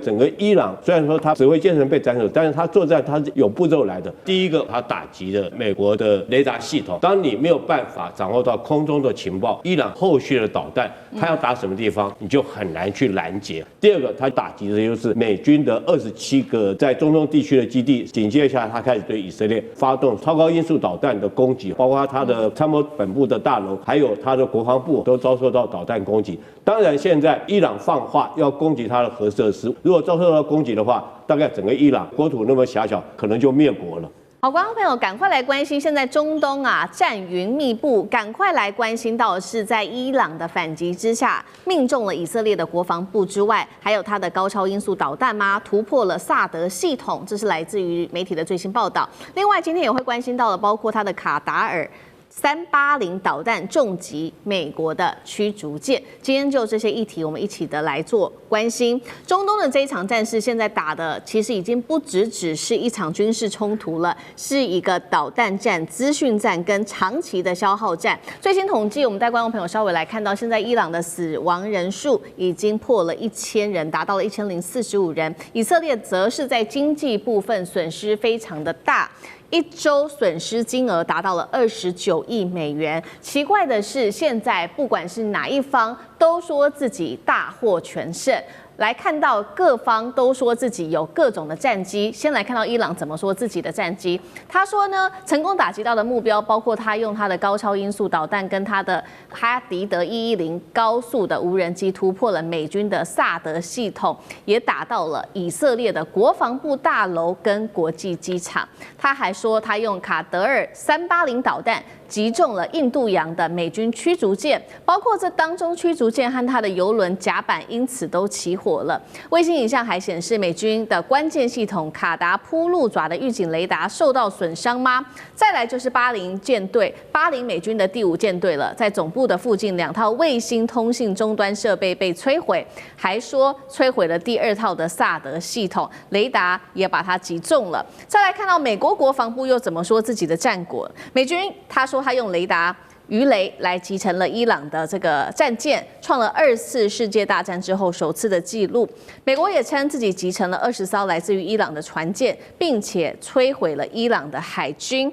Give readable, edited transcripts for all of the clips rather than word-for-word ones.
整个伊朗虽然说他指挥阶层被斩首，但是他作战他是有步骤来的。第一个，他打击了美国的雷达系统。当你没有办法掌握到空中的情报，伊朗后续的导弹，他要打什么地方，你就很难去拦截。第二个，他打击的就是美军的27个在中东地区的基地。紧接下来，他开始对以色列发动超高音速导弹的攻击，包括他的参谋本部的大楼，还有他的国防部都遭受到导弹攻击。当然，现在伊朗放话要攻击他的核设施，如果遭受到攻击的话，大概整个伊朗国土那么狭小，可能就灭国了。好，观众朋友，赶快来关心！现在中东战云密布，赶快来关心到的是，在伊朗的反击之下，命中了以色列的国防部之外，还有它的高超音速导弹吗？突破了萨德系统，这是来自于媒体的最新报道。另外，今天也会关心到的，包括它的卡达尔380导弹重击美国的驱逐舰。今天就这些议题，我们一起的来做关心。中东的这一场战事，现在打的其实已经不只是一场军事冲突了，是一个导弹战、资讯战跟长期的消耗战。最新统计，我们带观众朋友稍微来看到，现在伊朗的死亡人数已经破了1000人，达到了1045人。以色列则是在经济部分损失非常的大。1周损失金额达到了29亿美元。奇怪的是，现在不管是哪一方，都说自己大获全胜。来看到各方都说自己有各种的战机。先来看到伊朗怎么说自己的战机。他说呢，成功打击到的目标包括他用他的高超音速导弹跟他的哈迪德110高速的无人机突破了美军的萨德系统，也打到了以色列的国防部大楼跟国际机场。他还说他用卡德尔380导弹击中了印度洋的美军驱逐舰，包括这当中驱逐舰和它的油轮甲板因此都起火了。卫星影像还显示，美军的关键系统卡达铺路爪的预警雷达受到损伤吗？再来就是巴林舰队，巴林美军的第5舰队了，在总部的附近2套卫星通信终端设备被摧毁，还说摧毁了第2套的萨德系统，雷达也把它击中了。再来看到美国国防部又怎么说自己的战果？美军他说他用雷达鱼雷来击沉了伊朗的这个战舰，创了2次世界大战之后首次的纪录。美国也称自己击沉了20艘来自于伊朗的船舰，并且摧毁了伊朗的海军。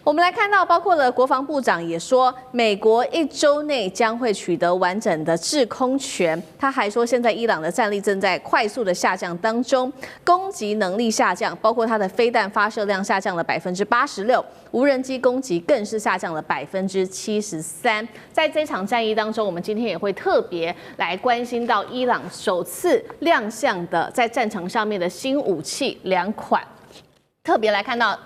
我们来看到，包括了国防部长也说，美国1周内将会取得完整的制空权。他还说，现在伊朗的战力正在快速的下降当中，攻击能力下降，包括它的飞弹发射量下降了86%，无人机攻击更是下降了73%。在这场战役当中，我们今天也会特别来关心到伊朗首次亮相的在战场上面的新武器2款，特别来看到。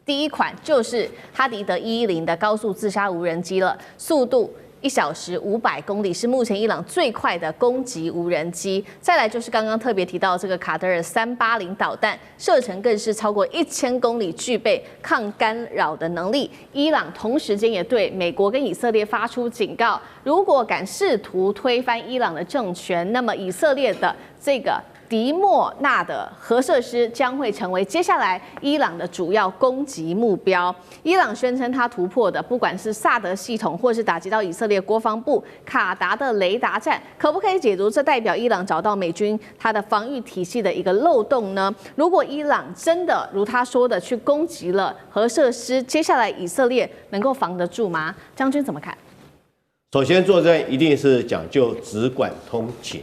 第一款就是哈迪德110的高速自杀无人机了，速度1小时500公里，是目前伊朗最快的攻击无人机。再来就是刚刚特别提到这个卡德尔380导弹，射程更是超过1000公里，具备抗干扰的能力。伊朗同时间也对美国跟以色列发出警告，如果敢试图推翻伊朗的政权，那么以色列的这个迪莫纳的核设施将会成为接下来伊朗的主要攻击目标。伊朗宣称它突破的，不管是萨德系统，或是打击到以色列国防部卡达的雷达站，可不可以解读这代表伊朗找到美军它的防御体系的一个漏洞呢？如果伊朗真的如他说的去攻击了核设施，接下来以色列能够防得住吗？将军怎么看？首先，作战一定是讲究只管通勤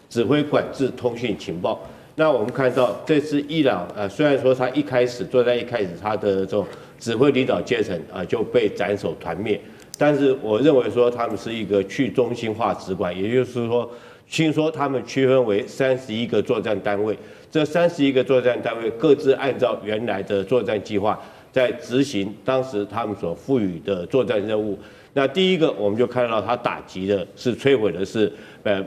指挥管制通讯情报。那我们看到这次伊朗虽然说他作战一开始他的这种指挥领导阶层就被斩首团灭，但是我认为说他们是一个去中心化直管，也就是说，听说他们区分为31个作战单位，这31个作战单位各自按照原来的作战计划在执行当时他们所赋予的作战任务。那第一个，我们就看到他打击的是摧毁的是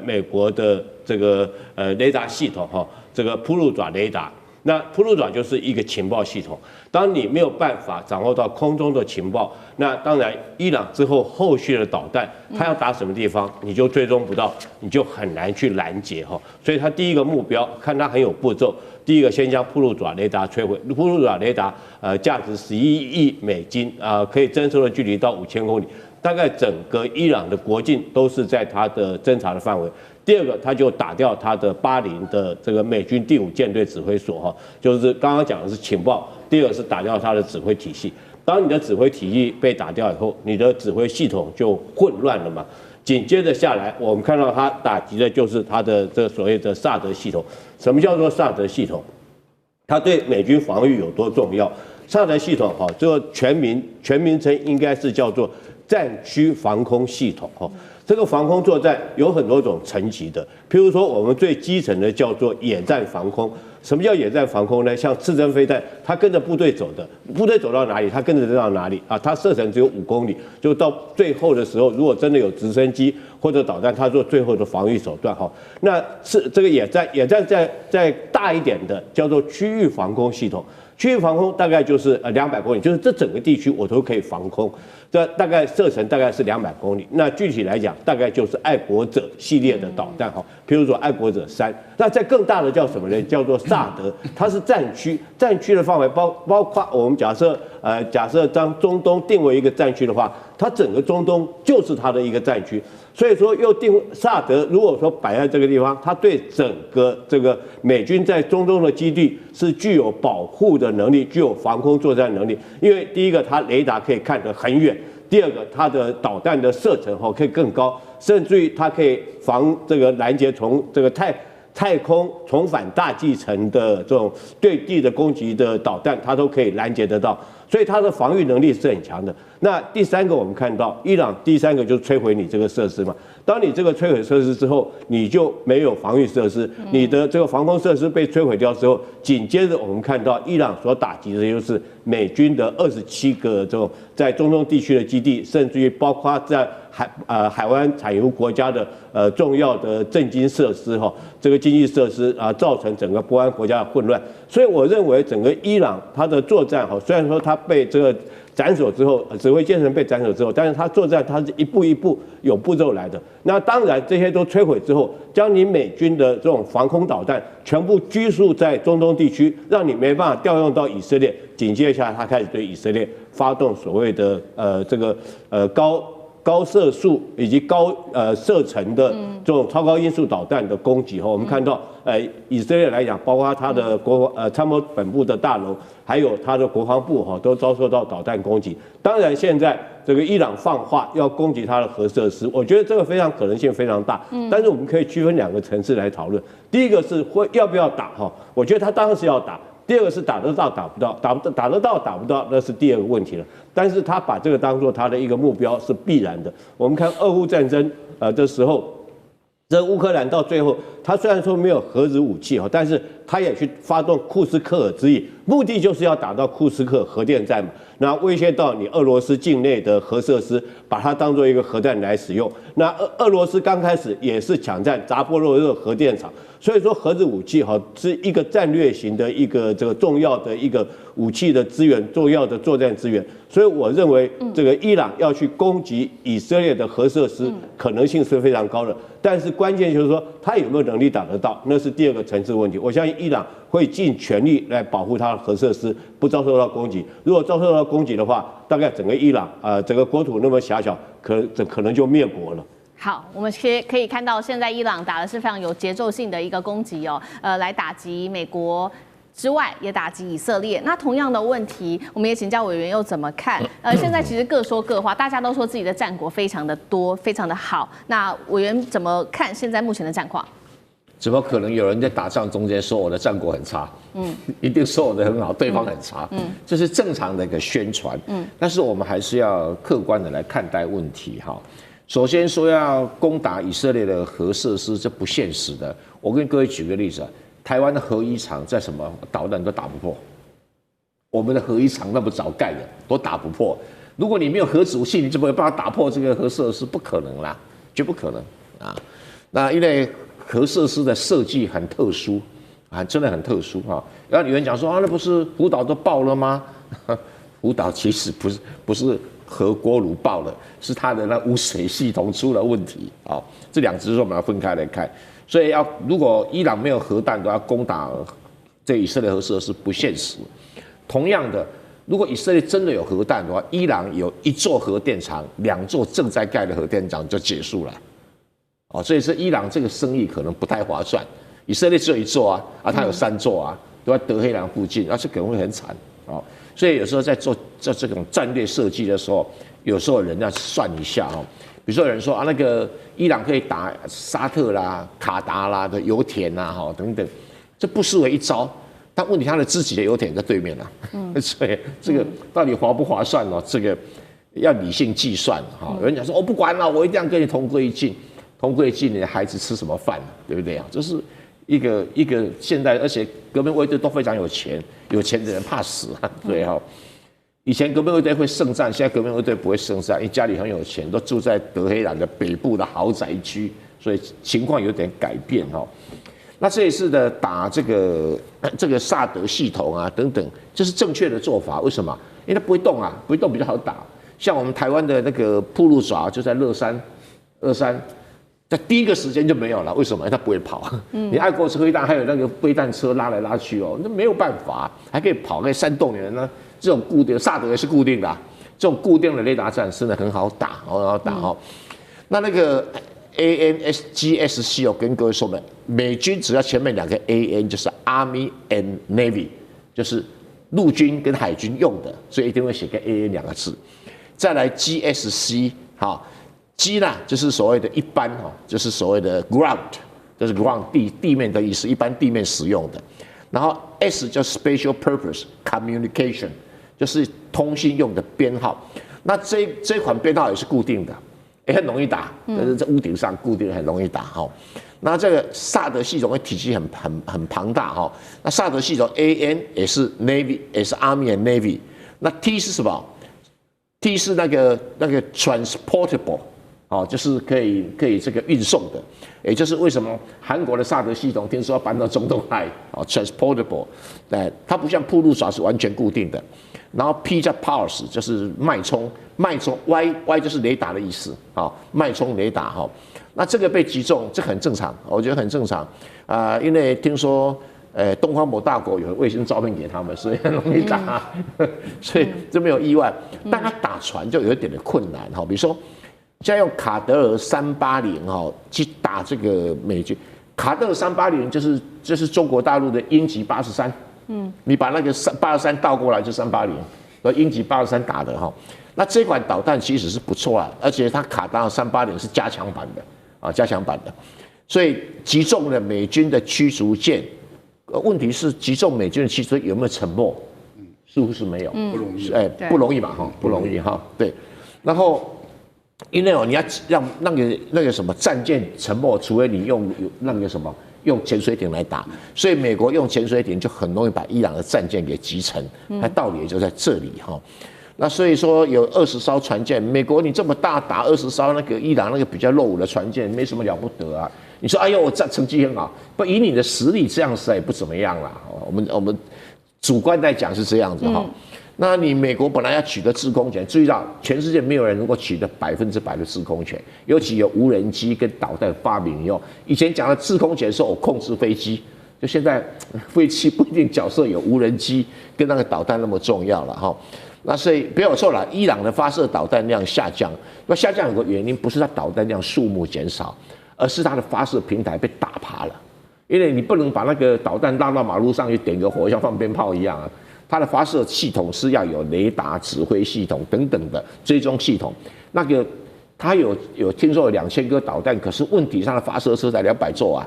美国的这个雷达系统这个铺路爪雷达。那铺路爪就是一个情报系统，当你没有办法掌握到空中的情报，那当然伊朗之后后续的导弹，它要打什么地方，你就追踪不到，你就很难去拦截所以它第一个目标，看它很有步骤。第一个，先将铺路爪雷达摧毁。铺路爪雷达价值11亿美金可以侦收的距离到5000公里。大概整个伊朗的国境都是在它的侦查的范围。第二个，他就打掉他的巴林的这个美军第5舰队指挥所哈，就是刚刚讲的是情报。第二个是打掉他的指挥体系。当你的指挥体系被打掉以后，你的指挥系统就混乱了嘛。紧接着下来，我们看到他打击的就是他的这个所谓的萨德系统。什么叫做萨德系统？它对美军防御有多重要？萨德系统哈，这个全名称应该是叫做战区防空系统哈。这个防空作战有很多种层级的，譬如说我们最基层的叫做野战防空。什么叫野战防空呢？像刺针飞弹，它跟着部队走的，部队走到哪里，它跟着到哪里啊？它射程只有5公里，就到最后的时候，如果真的有直升机或者导弹，它做最后的防御手段哈。那是这个野战再大一点的叫做区域防空系统。区域防空大概就是200公里，就是这整个地区我都可以防空。这大概射程大概是200公里。那具体来讲，大概就是爱国者系列的导弹哈，譬如说爱国者3。那在更大的叫什么呢？叫做萨德，它是战区的范围包括我们假设当中东定为一个战区的话，它整个中东就是它的一个战区。所以说又定萨德，如果说摆在这个地方，它对整个这个美军在中东的基地是具有保护的能力，具有防空作战能力。因为第一个，它雷达可以看得很远；第二个，它的导弹的射程可以更高，甚至于它可以防这个拦截从这个太空重返大气层的这种对地的攻击的导弹，它都可以拦截得到。所以它的防御能力是很强的。那第3个，我们看到伊朗第3个就是摧毁你这个设施嘛。当你这个摧毁设施之后，你就没有防御设施，你的这个防空设施被摧毁掉之后，紧接着我们看到伊朗所打击的就是美军的27个这种在中东地区的基地，甚至于包括在海湾产油国家的重要的政经设施哈，这个经济设施造成整个波湾国家的混乱。所以我认为整个伊朗它的作战哈，虽然说它被这个斩首之后，指挥奸臣被斩首之后，但是它作战它是一步一步有步骤来的。那当然这些都摧毁之后，将你美军的这种防空导弹全部拘束在中东地区，让你没办法调用到以色列。紧接下来，他开始对以色列发动所谓的高射速以及高射程的这种超高音速导弹的攻击。我们看到以色列来讲，包括它的参谋本部的大楼，还有它的国防部都遭受到导弹攻击。当然，现在这个伊朗放话要攻击它的核设施，我觉得这个非常可能性非常大。但是我们可以区分2个层次来讨论。第一个是要不要打我觉得他当然是要打。第二个是打得到打不到，打得到打不到，那是第2个问题了。但是他把这个当作他的一个目标是必然的。我们看俄乌战争的时候，这乌克兰到最后，他虽然说没有核子武器但是他也去发动库斯克尔之役，目的就是要打到库斯克核电站嘛，那威胁到你俄罗斯境内的核设施，把它当作一个核弹来使用。那俄罗斯刚开始也是抢占扎波罗热核电厂。所以说，核子武器是一个战略型的一个这个重要的一个武器的资源，重要的作战资源。所以我认为，这个伊朗要去攻击以色列的核设施，可能性是非常高的。但是关键就是说，他有没有能力打得到，那是第2个层次问题。我相信伊朗会尽全力来保护他的核设施不遭受到攻击。如果遭受到攻击的话，大概整个伊朗整个国土那么狭小，可能就灭国了。好，我们可以看到，现在伊朗打的是非常有节奏性的一个攻击来打击美国之外，也打击以色列。那同样的问题，我们也请教委员又怎么看？现在其实各说各话，大家都说自己的战果非常的多，非常的好。那委员怎么看现在目前的战况？怎么可能有人在打仗中间说我的战果很差？一定说我的很好，对方很差。这是正常的一个宣传。但是我们还是要客观的来看待问题哈。首先说要攻打以色列的核设施，这不现实的。我跟各位举个例子台湾的核一厂在什么导弹都打不破，我们的核一厂那么早盖的都打不破。如果你没有核子武器，你怎么有办法打破这个核设施？不可能啦，绝不可能啊！那因为核设施的设计很特殊真的很特殊然后有人讲说那不是福岛都爆了吗？福岛其实不是核锅炉爆了，是它的那污水系统出了问题这2只是我们要分开来看。所以如果伊朗没有核弹都要攻打这以色列核设施不现实。同样的，如果以色列真的有核弹的话，伊朗有1座核电厂，2座正在盖的核电厂就结束了。哦，所以是伊朗这个生意可能不太划算。以色列只有1座啊，它有3座啊，都在德黑兰附近，这可能会很惨哦。所以有时候在做这种战略设计的时候，有时候人要算一下哦。比如说有人说啊，那个伊朗可以打沙特啦、卡达啦的油田呐，哈等等，这不失为一招。但问题，他的自己的油田在对面啊，所以这个到底划不划算哦？这个要理性计算哈。有人讲说，我不管了，我一定要跟你同归于尽。同归于尽，你的孩子吃什么饭，对不对啊？这是一个现代，而且革命卫队都非常有钱，有钱的人怕死啊，对哈。以前革命卫队会胜战，现在革命卫队不会胜战，因为家里很有钱，都住在德黑兰的北部的豪宅区，所以情况有点改变哈。那这一次的打这个萨德系统啊等等，这是正确的做法。为什么？因为它不会动啊，不会动比较好打。像我们台湾的那个铺路爪就在乐山23，在第一个时间就没有了。为什么？因为它不会跑。你爱国车一弹，还有那个飞弹车拉来拉去哦，那没有办法，还可以跑，可以煽动人呢。这种固定萨德也是固定的，这种固定的雷达战真的很好打，很好打哦。那个 ANSGSC 我跟各位说明，美军只要前面2个 AN 就是 Army and Navy， 就是陆军跟海军用的，所以一定会写个 AN 2个字。再来 GSC 好。G 呢，就是所谓的一般哈，就是所谓的 ground， 就是 ground 地面的意思，一般地面使用的。然后 S 叫 special purpose communication， 就是通信用的编号。那这款编号也是固定的，也很容易打，就是在屋顶上固定很容易打哈。那这个萨德系统的体积很庞大哈。那萨德系统 AN 也是 Navy， 也是 Army and Navy。那 T 是什么 ？T 是那个 transportable。哦，就是可以这个运送的，也就是为什么韩国的萨德系统听说要搬到中东来，哦 ，transportable， 它不像铺路爪是完全固定的。然后 P 叫 pulse， 就是脉冲 ，Y 就是雷达的意思，啊，脉冲雷达哈。那这个被击中，这很正常，我觉得很正常啊，因为听说东方某大国有卫星照片给他们，所以很容易打，所以这没有意外。但他打船就有一点的困难哈，比如说。现在用卡德尔380哈去打这个美军，卡德尔380就是中国大陆的鹰击83，你把那个83倒过来就380，和鹰击83打的哈。那这款导弹其实是不错啊，而且它卡德尔380是加强版的啊，加强版的，所以击中了美军的驱逐舰。问题是击中美军的驱逐舰有没有沉没？似乎是没有，不容易，不容易嘛哈，不容易哈，对，然后。因为你要让那个什么战舰沉没，除非你用那个什么用潜水艇来打，所以美国用潜水艇就很容易把伊朗的战舰给击沉，它道理也就在这里哈。那所以说有20艘船舰，美国你这么大打20艘，那个伊朗那个比较落伍的船舰没什么了不得啊。你说哎呦我这成绩很好，不以你的实力这样实在也不怎么样啦。我们主观来讲是这样子哈。那你美国本来要取得制空权，注意到全世界没有人能够取得100%的制空权，尤其有无人机跟导弹发明以后，以前讲的制空权是我控制飞机，就现在飞机不一定角色有无人机跟那个导弹那么重要了哈。那所以不要错了，伊朗的发射导弹量下降，那下降有个原因不是它导弹量数目减少，而是它的发射平台被打趴了，因为你不能把那个导弹拉到马路上去点个火，像放鞭炮一样啊。它的发射系统是要有雷达指挥系统等等的追踪系统。那个它有听说有2000颗导弹，可是问题上的发射车才200座啊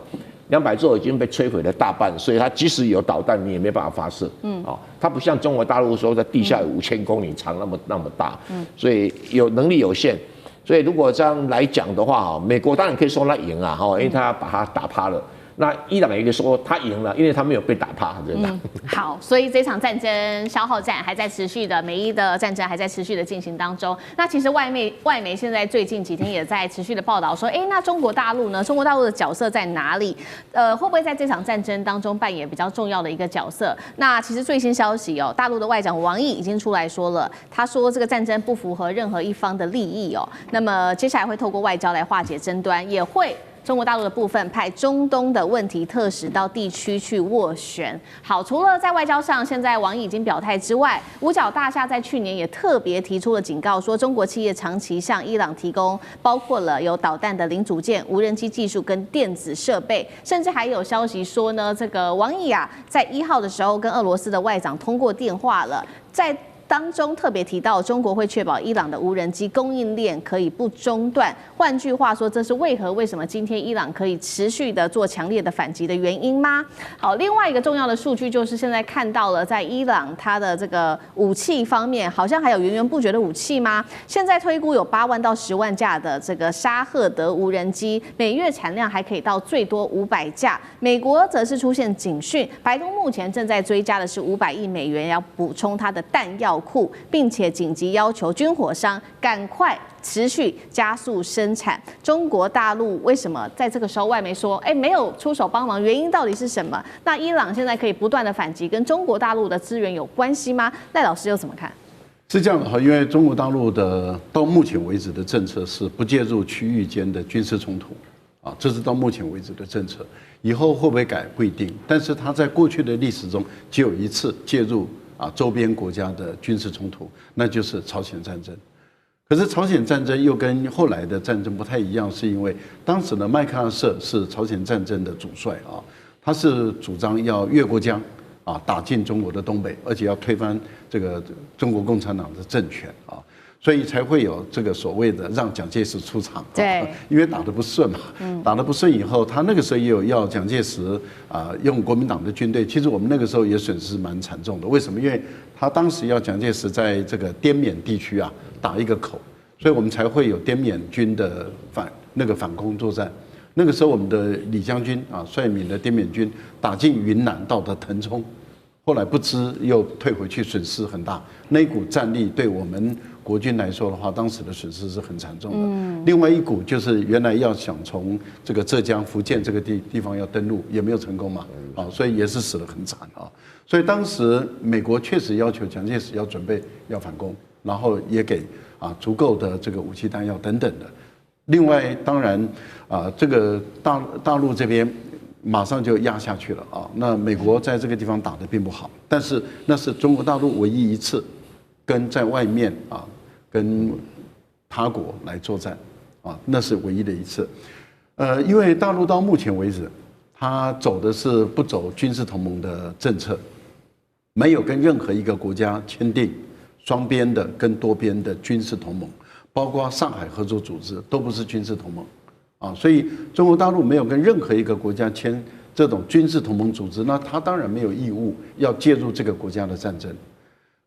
，200座已经被摧毁了大半，所以它即使有导弹，你也没办法发射。它不像中国大陆说在地下有5000公里长那么大，所以有能力有限。所以如果这样来讲的话，美国当然可以说它赢啊，因为它把它打趴了。那伊朗也可以说他赢了，因为他没有被打趴，真的。好，所以这场战争消耗战还在持续的，美伊的战争还在持续的进行当中。那其实外媒现在最近几天也在持续的报道说，那中国大陆呢？中国大陆的角色在哪里？会不会在这场战争当中扮演比较重要的一个角色？那其实最新消息大陆的外长王毅已经出来说了，他说这个战争不符合任何一方的利益那么接下来会透过外交来化解争端，也会中国大陆的部分派中东的问题特使到地区去斡旋。好，除了在外交上，现在王毅已经表态之外，五角大厦在去年也特别提出了警告，说中国企业长期向伊朗提供包括了有导弹的零组件、无人机技术跟电子设备，甚至还有消息说呢，这个王毅啊，在1号的时候跟俄罗斯的外长通过电话了，在当中特别提到，中国会确保伊朗的无人机供应链可以不中断。换句话说，这是为什么今天伊朗可以持续的做强烈的反击的原因吗？好，另外一个重要的数据就是现在看到了，在伊朗它的这个武器方面，好像还有源源不绝的武器吗？现在推估有8万到10万架的这个沙赫德无人机，每月产量还可以到最多500架。美国则是出现警讯，白宫目前正在追加的是500亿美元，要补充它的弹药库，并且紧急要求军火商赶快持续加速生产。中国大陆为什么在这个时候外媒说，没有出手帮忙，原因到底是什么？那伊朗现在可以不断的反击，跟中国大陆的资源有关系吗？赖老师又怎么看？是这样的哈，因为中国大陆的到目前为止的政策是不介入区域间的军事冲突，啊，这是到目前为止的政策。以后会不会改不一定，但是他在过去的历史中只有一次介入周边国家的军事冲突，那就是朝鲜战争。可是朝鲜战争又跟后来的战争不太一样，是因为当时的麦克阿瑟是朝鲜战争的主帅啊，他是主张要越过江打进中国的东北，而且要推翻这个中国共产党的政权啊。所以才会有这个所谓的让蒋介石出场，对，因为打得不顺嘛，打得不顺以后，他那个时候也有要蒋介石用国民党的军队，其实我们那个时候也损失蛮惨重的。为什么？因为他当时要蒋介石在这个滇缅地区打一个口，所以我们才会有滇缅军的反攻作战。那个时候我们的李将军率领的滇缅军打进云南，到的腾冲，后来不知又退回去，损失很大。那一股战力对我们国军来说的话，当时的损失是很惨重的。另外一股就是原来要想从这个浙江、福建这个地方要登陆，也没有成功嘛，所以也是死得很惨啊。所以当时美国确实要求蒋介石要准备要反攻，然后也给足够的这个武器弹药等等的。另外，当然这个大陆这边马上就压下去了那美国在这个地方打得并不好，但是那是中国大陆唯一一次跟在外面跟他国来作战那是唯一的一次。因为大陆到目前为止，他走的是不走军事同盟的政策，没有跟任何一个国家签订双边的跟多边的军事同盟，包括上海合作组织都不是军事同盟所以中国大陆没有跟任何一个国家签这种军事同盟组织，那他当然没有义务要介入这个国家的战争。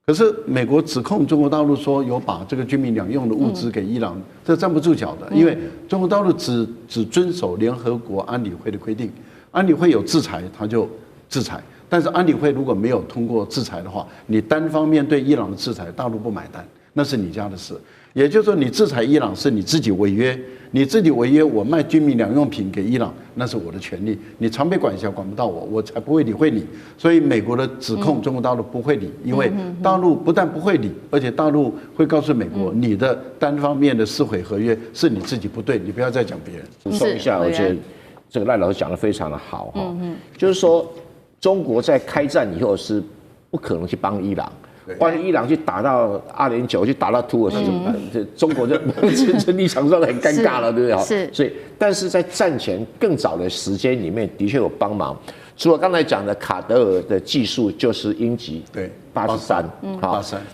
可是美国指控中国大陆说有把这个军民两用的物资给伊朗，这站不住脚的，因为中国大陆只遵守联合国安理会的规定，安理会有制裁他就制裁，但是安理会如果没有通过制裁的话，你单方面对伊朗的制裁，大陆不买单，那是你家的事。也就是说，你制裁伊朗是你自己违约，你自己违约，我卖军民两用品给伊朗，那是我的权利，你常被管辖管不到我，我才不会理会你。所以美国的指控中国大陆不会理，因为大陆不但不会理，而且大陆会告诉美国，你的单方面的撕毁合约是你自己不对，你不要再讲别人。补充一下，我觉得这个赖老师讲得非常的好就是说中国在开战以后是不可能去帮伊朗。万一伊朗去打到阿联酋，去打到土耳其，这中国就这立场上很尴尬了，对不对？是。所以，但是在战前更早的时间里面，的确有帮忙。除了刚才讲的卡德尔的技术，就是鹰击83，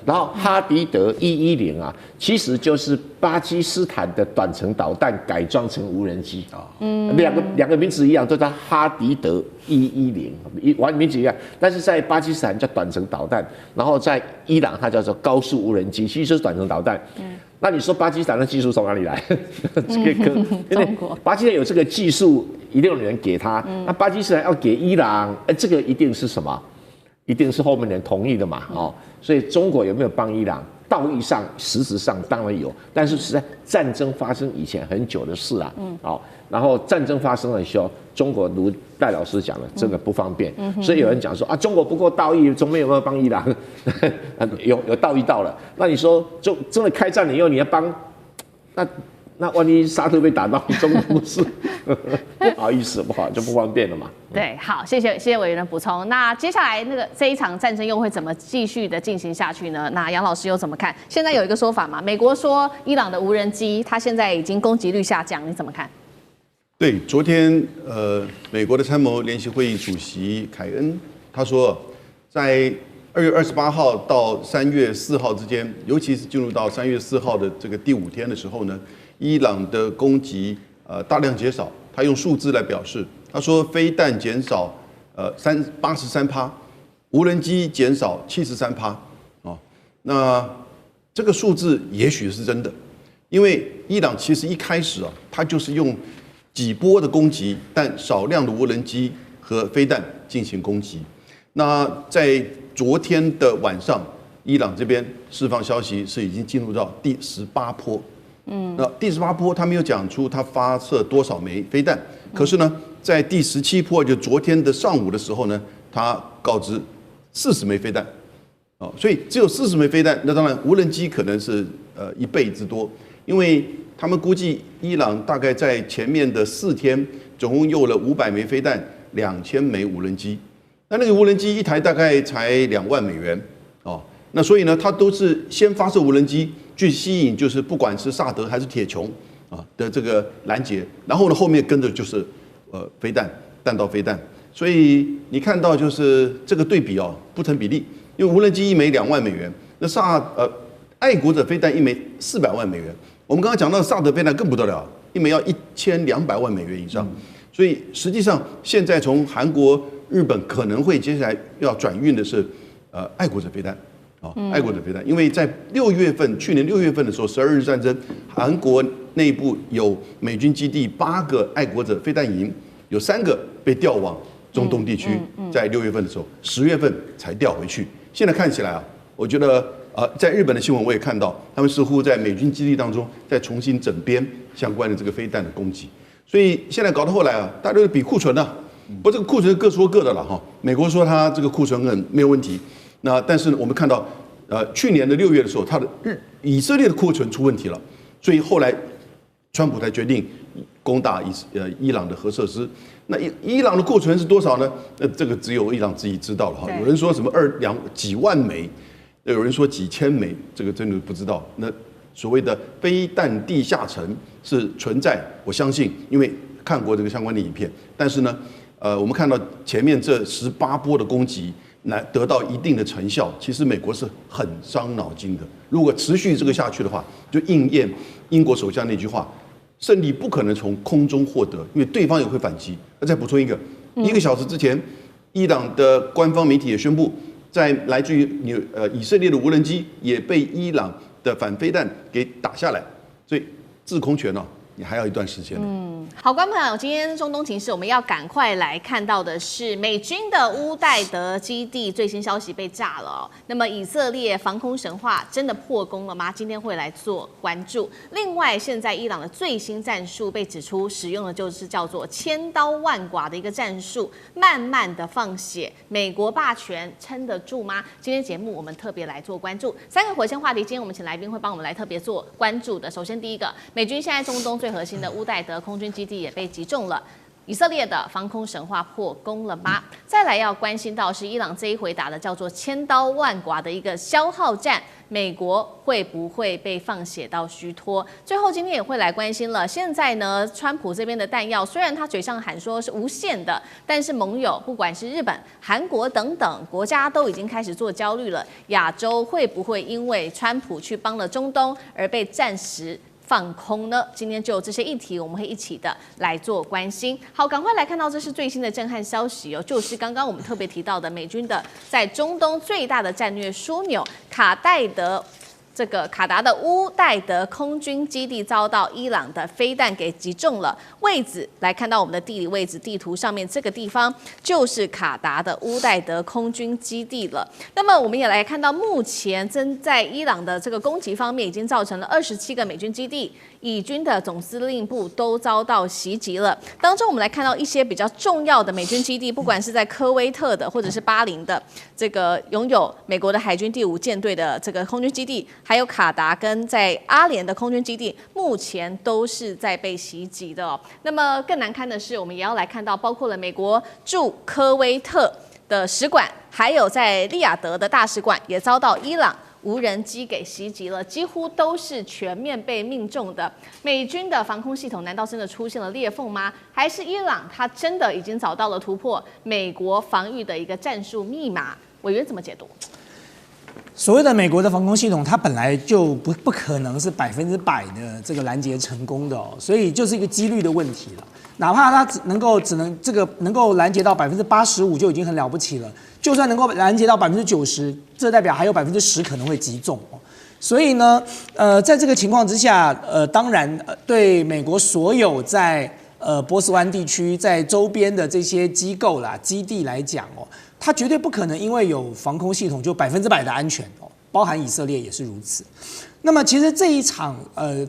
然后哈迪德110其实就是巴基斯坦的短程导弹改装成无人机两个名字一样，都叫哈迪德110，完名字一样，但是在巴基斯坦叫短程导弹，然后在伊朗它叫做高速无人机，其实就是短程导弹。那你说巴基斯坦的技术从哪里来？中国，巴基斯坦有这个技术，一定有人给他。那巴基斯坦要给伊朗，这个一定是什么？一定是后面人同意的嘛，所以中国有没有帮伊朗？道义上、实质上当然有，但是是在战争发生以前很久的事然后战争发生的时候，中国如戴老师讲的，真的不方便，所以有人讲说中国不够道义，中美有没有帮伊朗？有道义到了。那你说真的开战了以后，你要帮，那万一沙特被打到，中东不是不好意思，就不方便了嘛。对，好，谢谢委员的补充。那接下来这一场战争又会怎么继续的进行下去呢？那杨老师又怎么看？现在有一个说法嘛，美国说伊朗的无人机它现在已经攻击率下降，你怎么看？对，昨天美国的参谋联席会议主席凯恩他说，在2月28号到3月4号之间，尤其是进入到3月4号的这个第5天的时候呢，伊朗的攻击大量减少。他用数字来表示，他说飞弹减少83%，无人机减少73%。那这个数字也许是真的，因为伊朗其实一开始他就是用几波的攻击，但少量的无人机和飞弹进行攻击。那在昨天的晚上，伊朗这边释放消息是已经进入到第18波。那第18波他没有讲出他发射多少枚飞弹，可是呢，在第17波就昨天的上午的时候呢，他告知40枚飞弹。所以只有40枚飞弹，那当然无人机可能是1倍之多，因为他们估计伊朗大概在前面的4天总共用了500枚飞弹，2000枚无人机。那个无人机一台大概才2万美元那所以呢，它都是先发射无人机去吸引，就是不管是萨德还是铁穹的这个拦截，然后呢后面跟着就是飞弹、弹道飞弹。所以你看到就是这个对比不成比例，因为无人机1枚2万美元，那爱国者飞弹1枚400万美元。我们刚刚讲到萨德飞弹更不得了，1枚要1200万美元以上。所以实际上现在从韩国、日本可能会接下来要转运的是爱国者飞弹。爱国者飞弹，因为在去年6月份的时候，12日战争，韩国内部有美军基地8个爱国者飞弹营，有3个被调往中东地区，在6月份的时候，10月份才调回去。现在看起来我觉得在日本的新闻我也看到，他们似乎在美军基地当中再重新整编相关的这个飞弹的攻击，所以现在搞到后来大家都比库存不过这个库存各说各的了美国说它这个库存没有问题。那但是我们看到，去年的6月的时候，以色列的库存出问题了，所以后来川普才决定攻打伊朗的核设施。那伊朗的库存是多少呢？这个只有伊朗自己知道了有人说什么几万枚，有人说几千枚，这个真的不知道。那所谓的飞弹地下城是存在，我相信，因为看过这个相关的影片。但是呢，我们看到前面这18波的攻击。来得到一定的成效，其实美国是很伤脑筋的。如果持续这个下去的话，就应验英国首相那句话：胜利不可能从空中获得，因为对方也会反击。那再补充1个小时之前，伊朗的官方媒体也宣布，在来自于以色列的无人机也被伊朗的反飞弹给打下来，所以制空权你还要一段时间。好，观众朋友，今天中东情势我们要赶快来看到的是美军的乌代德基地最新消息被炸了那么以色列防空神话真的破功了吗？今天会来做关注。另外，现在伊朗的最新战术被指出使用的就是叫做千刀万剐的一个战术，慢慢的放血，美国霸权撑得住吗？今天节目我们特别来做关注3个火线话题，今天我们请来宾会帮我们来特别做关注的。首先第一个，美军现在中东最核心的乌代德空军基地也被击中了，以色列的防空神话破功了吗？再来要关心到是伊朗这一回打的叫做千刀万剐的一个消耗战，美国会不会被放血到虚脱？最后今天也会来关心了，现在呢，川普这边的弹药虽然他嘴上喊说是无限的，但是盟友不管是日本、韩国等等国家都已经开始做焦虑了，亚洲会不会因为川普去帮了中东而被暂时放空呢？今天就这些议题，我们会一起的来做关心。好，赶快来看到这是最新的震撼消息就是刚刚我们特别提到的美军的在中东最大的战略枢纽卡达的乌代德空军基地遭到伊朗的飞弹给击中了，位置来看到我们的地理位置地图上面，这个地方就是卡达的乌代德空军基地了。那么我们也来看到，目前正在伊朗的这个攻击方面，已经造成了27个美军基地，以军的总司令部都遭到袭击了。当中我们来看到一些比较重要的美军基地，不管是在科威特的或者是巴林的这个拥有美国的海军第5舰队的这个空军基地。还有卡达跟在阿联的空军基地，目前都是在被袭击的哦。那么更难堪的是，我们也要来看到，包括了美国驻科威特的使馆，还有在利雅得的大使馆，也遭到伊朗无人机给袭击了，几乎都是全面被命中的。美军的防空系统难道真的出现了裂缝吗？还是伊朗它真的已经找到了突破美国防御的一个战术密码？委员怎么解读？所谓的美国的防空系统，它本来就不可能是100%的这个拦截成功的哦，所以就是一个几率的问题了。哪怕它能够拦截到85%就已经很了不起了，就算能够拦截到90%，这代表还有10%可能会击中哦。所以呢，在这个情况之下，当然对美国所有在波斯湾地区在周边的这些机构啦、基地来讲哦。它绝对不可能因为有防空系统就100%的安全哦，包含以色列也是如此。那么其实这一场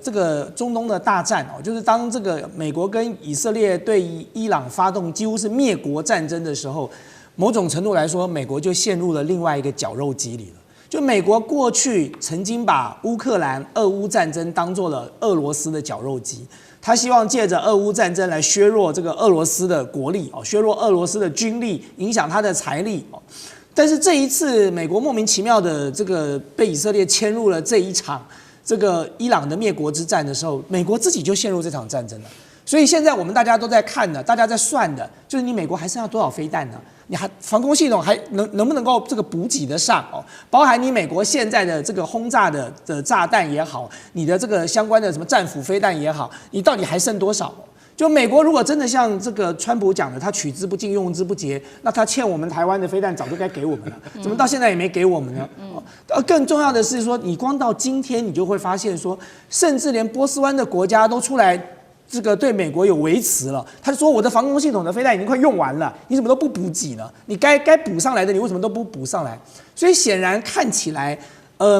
这个中东的大战哦，就是当这个美国跟以色列对伊朗发动几乎是灭国战争的时候，某种程度来说，美国就陷入了另外一个绞肉机里了。就美国过去曾经把乌克兰俄乌战争当作了俄罗斯的绞肉机。他希望借着俄乌战争来削弱这个俄罗斯的国力哦，削弱俄罗斯的军力，影响他的财力哦。但是这一次，美国莫名其妙的这个被以色列牵入了这一场这个伊朗的灭国之战的时候，美国自己就陷入这场战争了。所以现在我们大家都在看的，大家在算的，就是你美国还剩下多少飞弹呢？你还防空系统还能不能够这个补给得上哦？包含你美国现在的这个轰炸的炸弹也好，你的这个相关的什么战斧飞弹也好，你到底还剩多少？就美国如果真的像这个川普讲的，他取之不尽用之不竭，那他欠我们台湾的飞弹早就该给我们了，怎么到现在也没给我们呢？更重要的是说，你光到今天你就会发现说，甚至连波斯湾的国家都出来。这个对美国有维持了，他说我的防空系统的飞弹已经快用完了，你怎么都不补给呢？你该补上来的，你为什么都不补上来？所以显然看起来，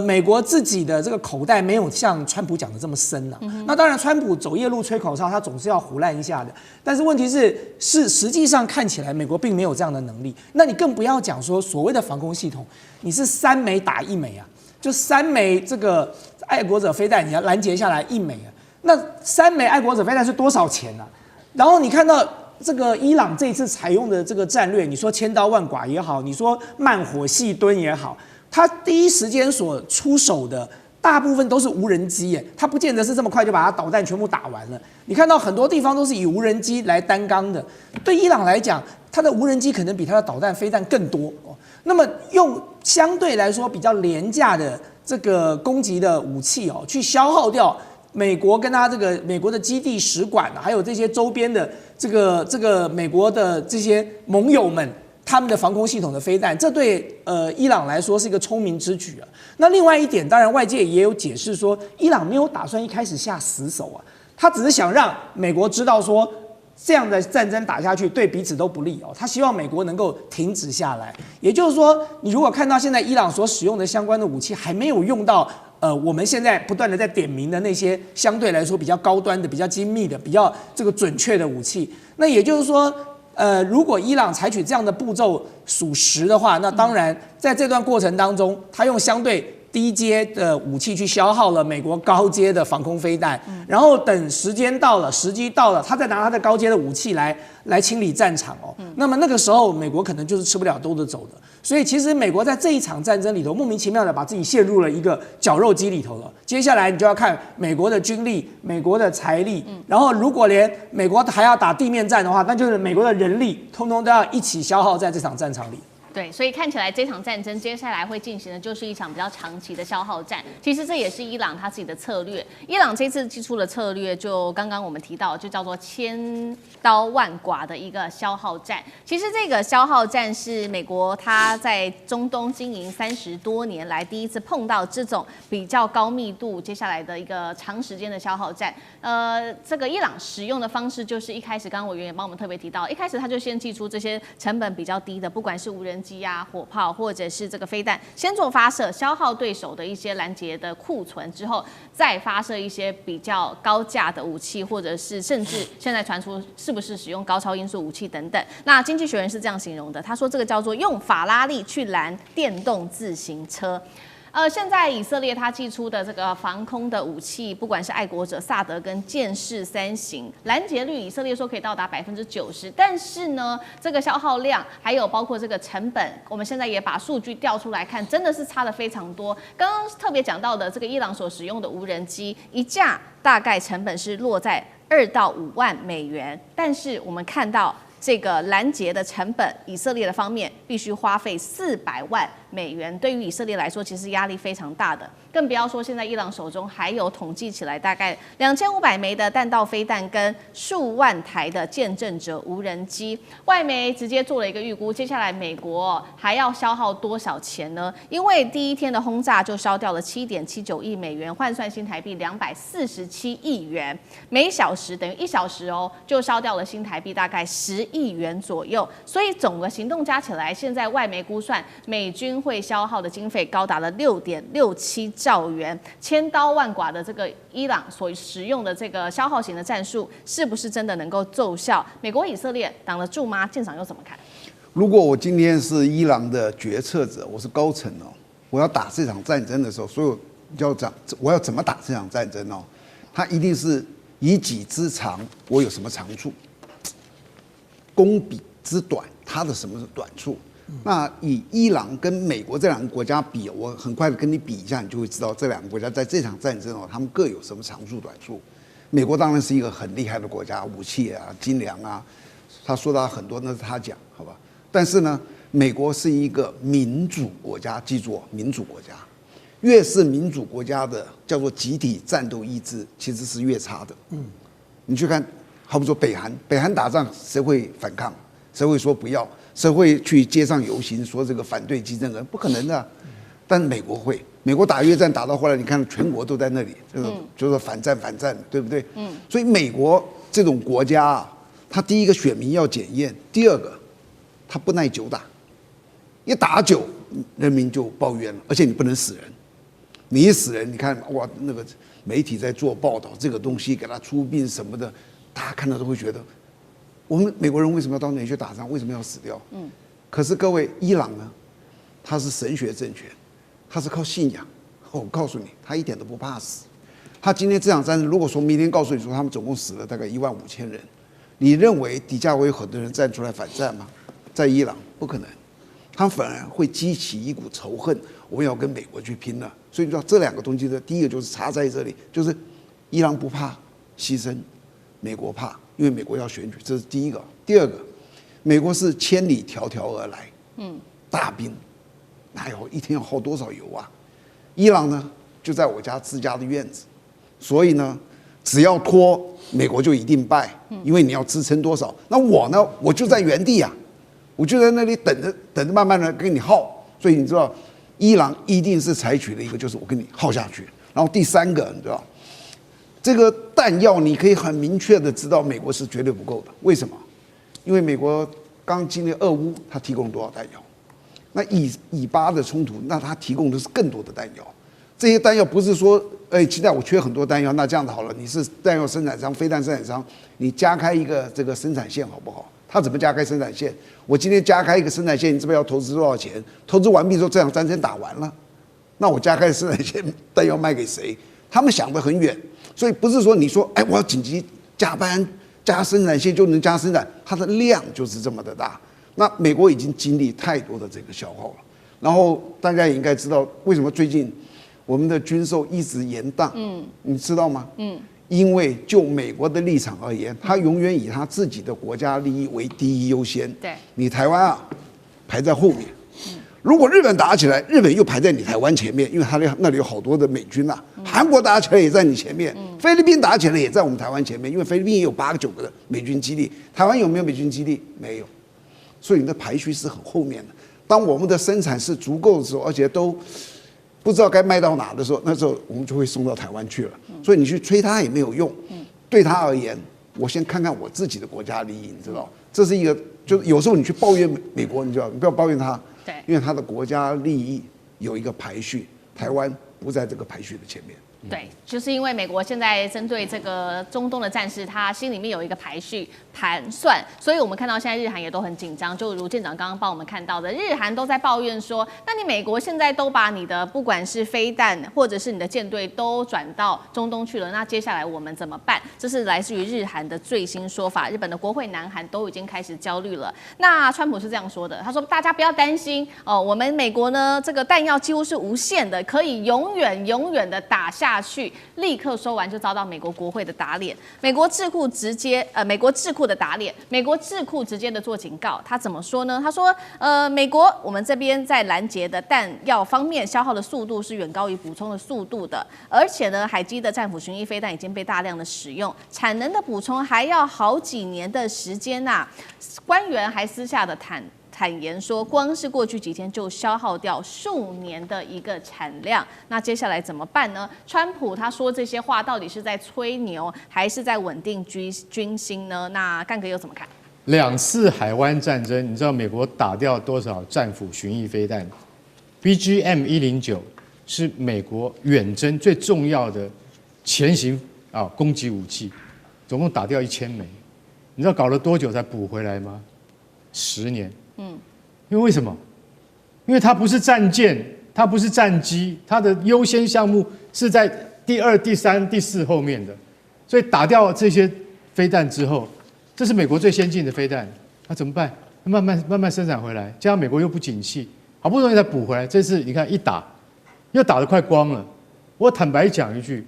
美国自己的这个口袋没有像川普讲的这么深了。那当然，川普走夜路吹口哨，他总是要胡乱一下的。但是问题是实际上看起来，美国并没有这样的能力。那你更不要讲说所谓的防空系统，你是3枚打1枚啊，就3枚这个爱国者飞弹，你要拦截下来1枚啊。那3枚爱国者飞弹是多少钱呢？然后你看到这个伊朗这一次采用的这个战略，你说千刀万剐也好，你说慢火细蹲也好，他第一时间所出手的大部分都是无人机耶，他不见得是这么快就把它导弹全部打完了。你看到很多地方都是以无人机来担纲的，对伊朗来讲，它的无人机可能比它的导弹飞弹更多哦。那么用相对来说比较廉价的这个攻击的武器哦，去消耗掉。美国跟他这个美国的基地使馆，还有这些周边的这个美国的这些盟友们，他们的防空系统的飞弹，这对伊朗来说是一个聪明之举啊。那另外一点，当然外界也有解释说，伊朗没有打算一开始下死手啊，他只是想让美国知道说，这样的战争打下去对彼此都不利哦。他希望美国能够停止下来，也就是说，你如果看到现在伊朗所使用的相关的武器还没有用到。我们现在不断的在点名的那些相对来说比较高端的、比较精密的、比较这个准确的武器，那也就是说，如果伊朗采取这样的步骤属实的话，那当然在这段过程当中，他用相对低阶的武器去消耗了美国高阶的防空飞弹，然后等时间到了、时机到了，他再拿他的高阶的武器来清理战场哦。那么那个时候，美国可能就是吃不了兜着走的。所以其实美国在这一场战争里头，莫名其妙的把自己陷入了一个绞肉机里头了。接下来你就要看美国的军力、美国的财力，然后如果连美国还要打地面战的话，那就是美国的人力，通通都要一起消耗在这场战场里。对，所以看起来这场战争接下来会进行的就是一场比较长期的消耗战。其实这也是伊朗他自己的策略。伊朗这次祭出的策略，就刚刚我们提到，就叫做千刀万剐的一个消耗战。其实这个消耗战是美国他在中东经营30多年来第一次碰到这种比较高密度接下来的一个长时间的消耗战。这个伊朗使用的方式就是一开始，刚刚委员也帮我们特别提到，一开始他就先祭出这些成本比较低的，不管是无人机啊、火炮或者是这个飞弹，先做发射，消耗对手的一些拦截的库存之后，再发射一些比较高价的武器，或者是甚至现在传出是不是使用高超音速武器等等。那经济学人是这样形容的，他说这个叫做用法拉利去拦电动自行车。现在以色列它寄出的这个防空的武器，不管是爱国者萨德跟剑士3型，拦截率以色列说可以到达90%，但是呢，这个消耗量还有包括这个成本，我们现在也把数据调出来看，真的是差的非常多。刚刚特别讲到的这个伊朗所使用的无人机，一架大概成本是落在2到5万美元，但是我们看到这个拦截的成本，以色列的方面必须花费400万美元，对于以色列来说，其实压力非常大的。更不要说现在伊朗手中还有统计起来大概2500枚的弹道飞弹跟数万台的见证者无人机。外媒直接做了一个预估，接下来美国还要消耗多少钱呢？因为第一天的轰炸就烧掉了7.79亿美元，换算新台币247亿元，每小时等于1小时就烧掉了新台币大概10亿元左右。所以总个行动加起来，现在外媒估算美军会消耗的经费高达了6.67兆元，千刀万剐的这个伊朗所使用的这个消耗型的战术，是不是真的能够奏效？美国以色列挡得住吗？舰长又怎么看？如果我今天是伊朗的决策者，我是高层我要打这场战争的时候，所有要讲我要怎么打这场战争它一定是以己之长，我有什么长处，攻彼之短，它的什么是短处？那以伊朗跟美国这两个国家比，我很快的跟你比一下，你就会知道这两个国家在这场战争他们各有什么长处短处。美国当然是一个很厉害的国家，武器啊、精良啊，他说他很多那是他讲，好吧？但是呢，美国是一个民主国家，记住民主国家，越是民主国家的叫做集体战斗意志，其实是越差的。你去看，好比说北韩打仗谁会反抗？谁会说不要？谁会去街上游行说这个反对金正恩？不可能的。但美国会，美国打越战打到后来，你看全国都在那里，就是反战，对不对？所以美国这种国家他第一个选民要检验，第二个他不耐久打，一打久人民就抱怨了，而且你不能死人，你一死人，你看哇那个媒体在做报道，这个东西给他出殡什么的，大家看到都会觉得。我们美国人为什么要到那里去打仗？为什么要死掉？可是各位，伊朗呢？他是神学政权，他是靠信仰。我告诉你，他一点都不怕死。他今天这场战争，如果说明天告诉你说他们总共死了大概15000人，你认为底下会有很多人站出来反战吗？在伊朗不可能，他反而会激起一股仇恨，我们要跟美国去拼了。所以你知道这两个东西的第一个就是差在这里，就是伊朗不怕牺牲，美国怕。因为美国要选举，这是第一个。第二个，美国是千里迢迢而来，大兵，哪有一天要耗多少油啊？伊朗呢，就在我家自家的院子，所以呢，只要拖，美国就一定败，因为你要支撑多少。那我呢，我就在原地啊，我就在那里等着，慢慢的跟你耗。所以你知道，伊朗一定是采取了一个，就是我跟你耗下去。然后第三个，你知道。这个弹药你可以很明确的知道美国是绝对不够的，为什么？因为美国刚经历俄乌，它提供了多少弹药？那以巴的冲突，那它提供的是更多的弹药。这些弹药不是说，现在我缺很多弹药，那这样子好了，你是弹药生产商、飞弹生产商，你加开一个这个生产线好不好？他怎么加开生产线？我今天加开一个生产线，你这边要投资多少钱？投资完毕之后，这场战争打完了，那我加开生产线，弹药卖给谁？他们想得很远。所以不是说你说，我要紧急加班加生产线就能加生产，它的量就是这么的大。那美国已经经历太多的这个消耗了。然后大家也应该知道，为什么最近我们的军售一直延宕？你知道吗？因为就美国的立场而言，他永远以他自己的国家利益为第一优先。对，你台湾排在后面。如果日本打起来，日本又排在你台湾前面，因为他那里有好多的美军韩国打起来也在你前面，菲律宾打起来也在我们台湾前面，因为菲律宾也有8个9个的美军基地，台湾有没有美军基地？没有，所以你的排序是很后面的。当我们的生产是足够的时候，而且都不知道该卖到哪的时候，那时候我们就会送到台湾去了。所以你去催他也没有用，对他而言，我先看看我自己的国家利益，你知道，这是一个，就是有时候你去抱怨美国，你知道，你不要抱怨他。因为他的国家利益有一个排序，台湾不在这个排序的前面。对，就是因为美国现在针对这个中东的战事，他心里面有一个排序盘算，所以我们看到现在日韩也都很紧张。就如舰长刚刚帮我们看到的，日韩都在抱怨说，那你美国现在都把你的不管是飞弹或者是你的舰队都转到中东去了，那接下来我们怎么办？这是来自于日韩的最新说法。日本的国会南韩都已经开始焦虑了。那川普是这样说的，他说大家不要担心哦，我们美国呢这个弹药几乎是无限的，可以永远的打下去，立刻说完就遭到美国国会的打脸，美国智库直接的打脸，美国智库直接的做警告。他怎么说呢？他说美国我们这边在拦截的弹药方面消耗的速度是远高于补充的速度的，而且呢海基的战斧巡弋飞弹已经被大量的使用，产能的补充还要好几年的时间呐。官员还私下的坦言说，光是过去几天就消耗掉数年的一个产量。那接下来怎么办呢？川普他说这些话到底是在吹牛，还是在稳定军心呢？那干哥又怎么看？2次海湾战争，你知道美国打掉多少战斧巡弋飞弹 ？BGM-109是美国远征最重要的前行攻击武器，总共打掉1000枚。你知道搞了多久才补回来吗？10年。因为为什么？因为它不是战舰，它不是战机，它的优先项目是在第2、第3、第4后面的，所以打掉这些飞弹之后，这是美国最先进的飞弹，那怎么办？慢慢生产回来，加上美国又不景气，好不容易才补回来，这次你看一打，又打得快光了。我坦白讲一句，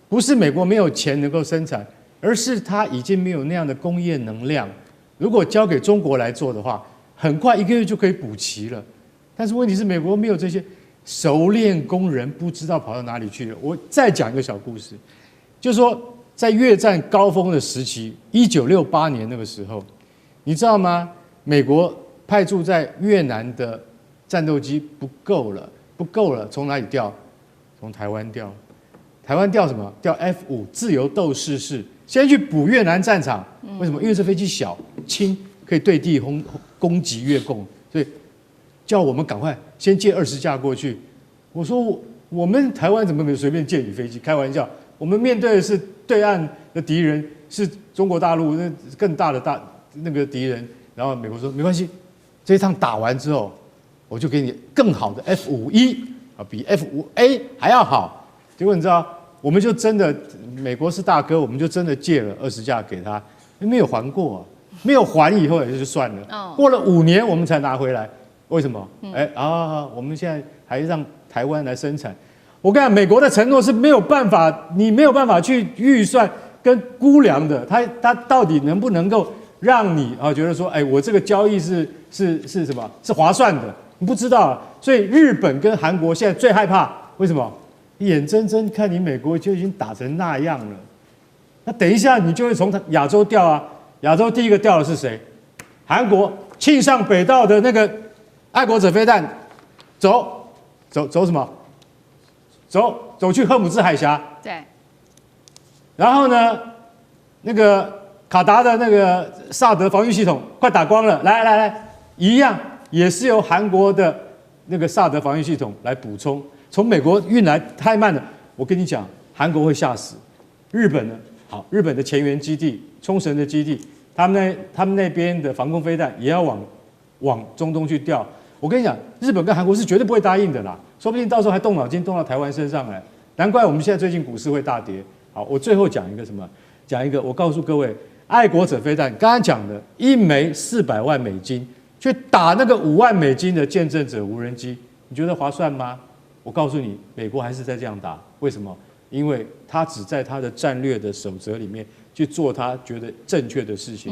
不是美国没有钱能够生产，而是它已经没有那样的工业能量。如果交给中国来做的话，很快1个月就可以补齐了，但是问题是美国没有这些熟练工人，不知道跑到哪里去了。我再讲一个小故事，就是说在越战高峰的时期，1968年那个时候，你知道吗？美国派驻在越南的战斗机不够了，从哪里调？从台湾调。台湾调什么？调 F5自由斗士式，先去补越南战场。为什么？因为这飞机小轻，可以对地攻击越共，所以叫我们赶快先借20架过去。我说我们台湾怎么没有随便借你飞机？开玩笑，我们面对的是对岸的敌人，是中国大陆那更大的那个敌人。然后美国说没关系，这一趟打完之后，我就给你更好的 F51比 F5A 还要好。结果你知道，我们就真的美国是大哥，我们就真的借了20架给他，没有还过。没有还以后也就算了，过了5年我们才拿回来，为什么？我们现在还让台湾来生产。我跟你讲，美国的承诺是没有办法，你没有办法去预算跟估量的，它到底能不能够让你觉得说，我这个交易是什么？是划算的？你不知道，所以日本跟韩国现在最害怕，为什么？眼睁睁看你美国就已经打成那样了，那等一下你就会从亚洲调啊。亚洲第一个掉的是谁？韩国庆尚北道的那个爱国者飞弹，走什么？走去赫姆兹海峡。对。然后呢，那个卡达的那个萨德防御系统快打光了，来，一样也是由韩国的那个萨德防御系统来补充，从美国运来太慢了。我跟你讲，韩国会吓死。日本呢？好，日本的前沿基地、冲绳的基地，他们那边的防空飞弹也要往中东去调。我跟你讲，日本跟韩国是绝对不会答应的啦，说不定到时候还动脑筋动到台湾身上来。难怪我们现在最近股市会大跌。好，我最后讲一个什么？讲一个，我告诉各位，爱国者飞弹刚刚讲的1枚400万美金，去打那个5万美金的见证者无人机，你觉得划算吗？我告诉你，美国还是在这样打，为什么？因为他只在他的战略的守则里面去做他觉得正确的事情，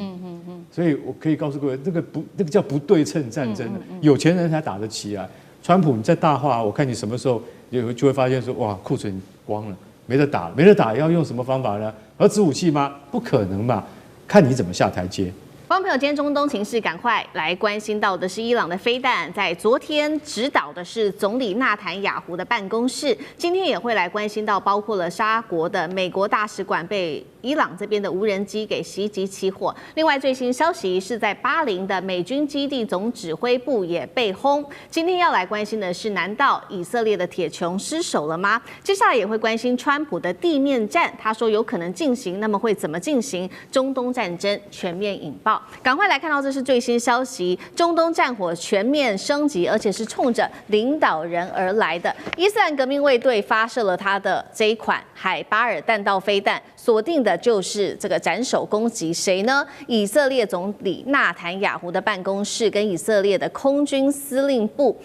所以我可以告诉各位，那个叫不对称战争，有钱人才打得起来。川普你在大话，我看你什么时候就会发现说，哇，库存光了，没得打，要用什么方法呢？核子武器吗？不可能嘛，看你怎么下台阶。观众朋友，今天中东情势，赶快来关心到的是伊朗的飞弹，在昨天指导的是总理纳坦雅胡的办公室，今天也会来关心到包括了沙国的美国大使馆被伊朗这边的无人机给袭击起火。另外最新消息是在巴林的美军基地总指挥部也被轰。今天要来关心的是，难道以色列的铁穹失守了吗？接下来也会关心川普的地面战，他说有可能进行，那么会怎么进行？中东战争全面引爆。赶快来看到，这是最新消息，中东战火全面升级，而且是冲着领导人而来的。伊斯兰革命卫队发射了他的这一款海巴尔弹道飞弹，锁定的就是这个斩首攻击谁呢？以色列总理纳坦雅胡的办公室跟以色列的空军司令部。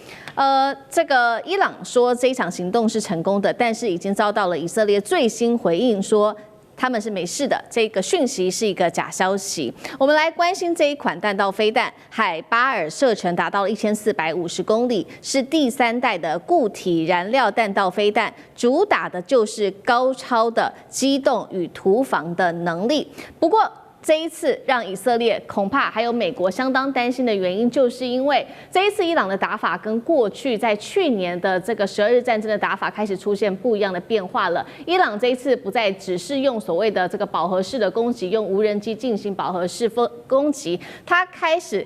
这个伊朗说这一场行动是成功的，但是已经遭到了以色列最新回应说，他们是没事的，这个讯息是一个假消息。我们来关心这一款弹道飞弹，海巴尔射程达到了1450公里，是第3代的固体燃料弹道飞弹，主打的就是高超的机动与突防的能力。不过，这一次让以色列恐怕还有美国相当担心的原因，就是因为这一次伊朗的打法跟过去在去年的这个12日战争的打法开始出现不一样的变化了。伊朗这一次不再只是用所谓的这个饱和式的攻击，用无人机进行饱和式攻击，它开始